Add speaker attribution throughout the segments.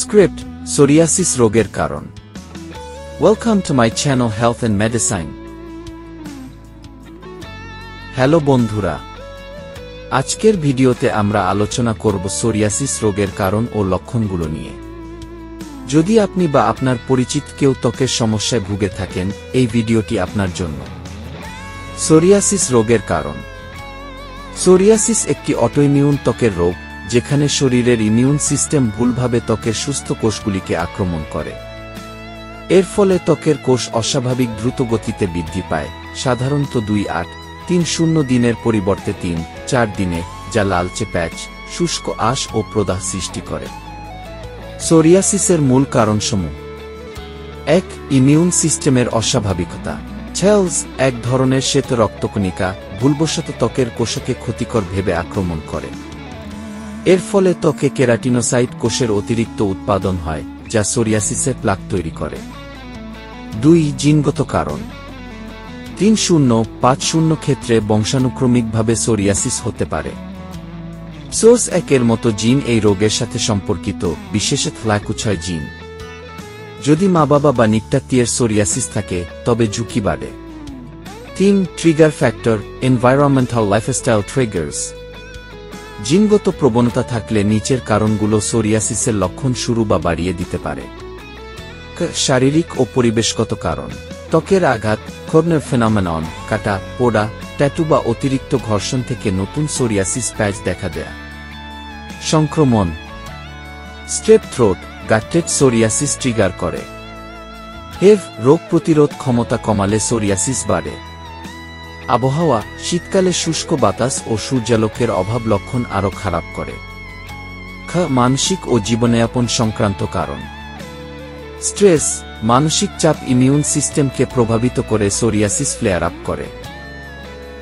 Speaker 1: Script psoriasis রোগের কারণ। Welcome to my channel health and medicine. Hello বন্ধুরা, আজকের ভিডিওতে আমরা আলোচনা করব সোরিয়াসিস রোগের কারণ ও লক্ষণগুলো নিয়ে। যদি আপনি বা আপনার পরিচিত কেউ ত্বকের সমস্যায় ভুগে থাকেন, এই ভিডিওটি আপনার জন্য। সোরিয়াসিস রোগের কারণ। সোরিয়াসিস একটি অটোইমিউন ত্বকের রোগ, যেখানে শরীরের ইমিউন সিস্টেম ভুলভাবে ত্বকের সুস্থ কোষগুলিকে আক্রমণ করে। এর ফলে ত্বকের কোষ অস্বাভাবিক দ্রুত গতিতে বৃদ্ধি পায়, সাধারণত 2-8-3-0 দিনের পরিবর্তে 3-4 দিনে, যা লালচে প্যাচ, শুষ্ক আঁশ ও প্রদাহ সৃষ্টি করে। সোরিয়াসিসের মূল কারণসমূহ: 1. ইমিউন সিস্টেমের অস্বাভাবিকতা। সেলস, এক ধরনের শ্বেত রক্তকণিকা, ভুলবশত ত্বকের কোষকে ক্ষতিকর ভেবে আক্রমণ করে। এর ফলে ত্বকে কেরাটিনোসাইট কোষের অতিরিক্ত উৎপাদন হয়, যা সোরিয়াসিসের প্লাক তৈরি করে। 2. জিনগত কারণ। 3-0-5-0 ক্ষেত্রে বংশানুক্রমিকভাবে সোরিয়াসিস হতে পারে। SOS1 এর মতো জিন এই রোগের সাথে সম্পর্কিত, বিশেষত LAC6 জিন। যদি মা-বাবা বা নিকটাত্মীয়ের সোরিয়াসিস থাকে, তবে ঝুঁকি বাড়ে। 3. Trigger factor, environmental lifestyle triggers. জিনগত প্রবণতা থাকলে নিচের কারণগুলো সোরিয়াসিসের লক্ষণ শুরু বা বাড়িয়ে দিতে পারে। শারীরিক ও পরিবেশগত কারণ। ত্বকের আঘাত, কর্নার ফেনোমেনন, কাটা, পোড়া, ট্যাটু বা অতিরিক্ত ঘর্ষণ থেকে নতুন সোরিয়াসিস প্যাচ দেখা দেয়। সংক্রমণ। স্ট্রেপ থ্রোট, গাট্টেড সোরিয়াসিস ট্রিগার করে। হেভ, রোগ প্রতিরোধ ক্ষমতা কমালে সোরিয়াসিস বাড়ে। আবহাওয়া, শীতকালে শুষ্ক বাতাস ও সূর্যালোকের অভাব লক্ষণ আরও খারাপ করে। মানসিক ও জীবনযাপন সংক্রান্ত কারণ। স্ট্রেস, মানসিক চাপ ইমিউন সিস্টেমকে প্রভাবিত করে সোরিয়াসিস ফ্লেয়ার আপ করে।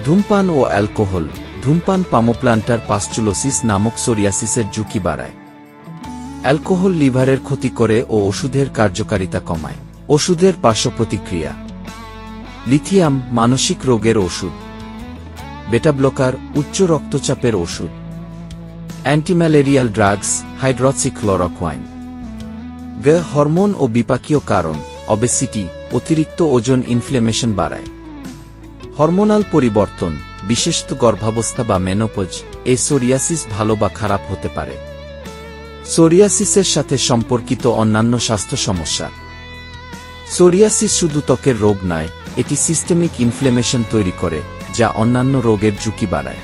Speaker 1: ধূমপান ও অ্যালকোহল। ধূমপান পামোপ্লান্টার পাস্চুলোসিস নামক সোরিয়াসিসের ঝুঁকি বাড়ায়। অ্যালকোহল লিভারের ক্ষতি করে ও ওষুধের কার্যকারিতা কমায়। ওষুধের পার্শ্বপ্রতিক্রিয়া। লিথিয়াম, মানসিক রোগের ওষুধ। বেটা ব্লকার, উচ্চ রক্তচাপের ওষুধ। Antimalarial drugs, hydroxychloroquine. হরমোন ও বিপাকীয় কারণ। অবেসিটি, অতিরিক্ত ওজন ইনফ্লেমেশন বাড়ায়। হরমোনাল পরিবর্তন, বিশেষত গর্ভাবস্থা বা মেনোপজ, এই সোরিয়াসিস ভালো বা খারাপ হতে পারে। সোরিয়াসিসের সাথে সম্পর্কিত অন্যান্য স্বাস্থ্য সমস্যা। সোরিয়াসিস শুধু ত্বকের রোগ নয়, এটি সিস্টেমিক ইনফ্লেমেশন তৈরি করে, যা অন্যান্য রোগের ঝুঁকি বাড়ায়।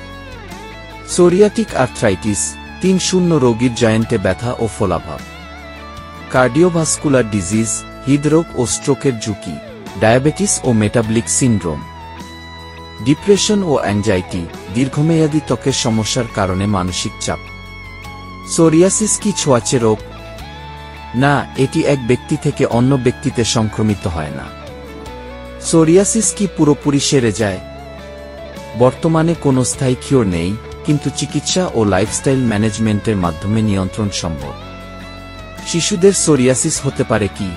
Speaker 1: সোরিয়াটিক আর্থ্রাইটিস, 3-0 রোগীর জয়েন্টে ব্যথা ও ফোলাভাব। কার্ডিওভাস্কুলার ডিজিজ, হৃদরোগ ও স্ট্রোকের ঝুঁকি। ডায়াবেটিস ও মেটাবলিক সিন্ড্রোম। ডিপ্রেশন ও অ্যাংজাইটি, দীর্ঘমেয়াদী ত্বকের সমস্যার কারণে মানসিক চাপ। সোরিয়াসিস কি ছোঁয়াচে রোগ? না, এটি এক ব্যক্তি থেকে অন্য ব্যক্তিতে সংক্রমিত হয় না। সোরিয়াসিস কি পুরোপুরি সেরে যায়? বর্তমানে কোনো স্থায়ী কিওর নেই, কিন্তু চিকিৎসা ও লাইফস্টাইল ম্যানেজমেন্টের মাধ্যমে নিয়ন্ত্রণ সম্ভব। শিশুদের সোরিয়াসিস হতে পারে কি?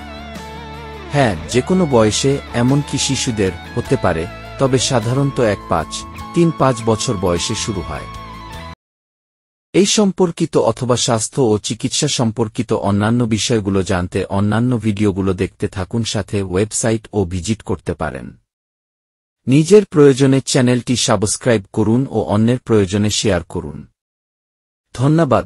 Speaker 1: হ্যাঁ, যে কোনো বয়সে, এমনকি শিশুদের হতে পারে, তবে সাধারণত 1-5-3-5 বছর বয়সে শুরু হয়। এই সম্পর্কিত অথবা স্বাস্থ্য ও চিকিৎসা সম্পর্কিত অন্যান্য বিষয়গুলো জানতে অন্যান্য ভিডিওগুলো দেখতে থাকুন, সাথে ওয়েবসাইট ও ভিজিট করতে পারেন। নিজের প্রয়োজনে চ্যানেলটি সাবস্ক্রাইব করুন ও অন্যের প্রয়োজনে শেয়ার করুন। ধন্যবাদ।